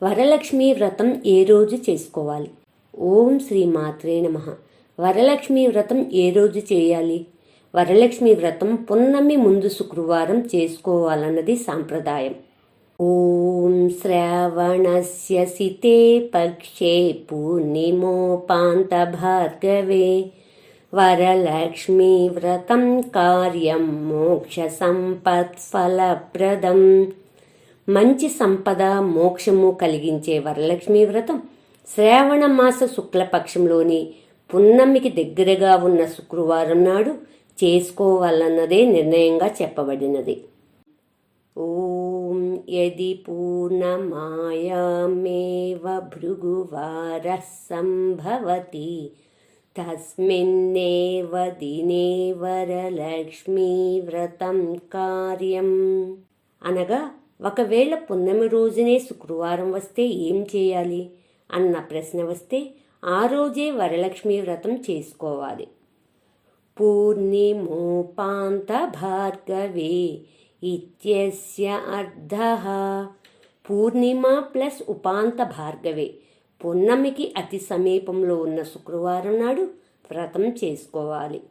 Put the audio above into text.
వరలక్ష్మి వ్రతం ఏ రోజు చేసుకోవాలి? ఓం శ్రీ మాత్రే నమః. వరలక్ష్మి వ్రతం ఏ రోజు చేయాలి? వరలక్ష్మి వ్రతం పున్నమి ముందు శుక్రవారం చేసుకోవాలన్నది సాంప్రదాయం. ఓం శ్రావణస్య సితే పక్షే పూర్ణిమోపాంత భార్గవే వరలక్ష్మీ వ్రతం కార్యం మోక్ష సంపత్ ఫలప్రదం. మంచి సంపద మోక్షము కలిగించే వరలక్ష్మీ వ్రతం శ్రావణ మాస శుక్లపక్షంలోని పున్నమికి దగ్గరగా ఉన్న శుక్రవారం నాడు చేసుకోవాలన్నదే నిర్ణయంగా చెప్పబడినది. ఓం యది పూర్ణమాయామేవ భృగువార సంభవతి తస్మిన్నేవ దినే వరలక్ష్మీ వ్రతం కార్యం. అనగా ఒకవేళ పున్నమి రోజునే శుక్రవారం వస్తే ఏం చేయాలి అన్న ప్రశ్న వస్తే ఆ రోజే వరలక్ష్మి వ్రతం చేసుకోవాలి. పూర్ణిమోపాంత భార్గవే ఇత్యస్య అర్థః. పూర్ణిమ ప్లస్ ఉపాంత భార్గవే, పున్నమికి అతి సమీపంలో ఉన్న శుక్రవారం నాడు వ్రతం చేసుకోవాలి.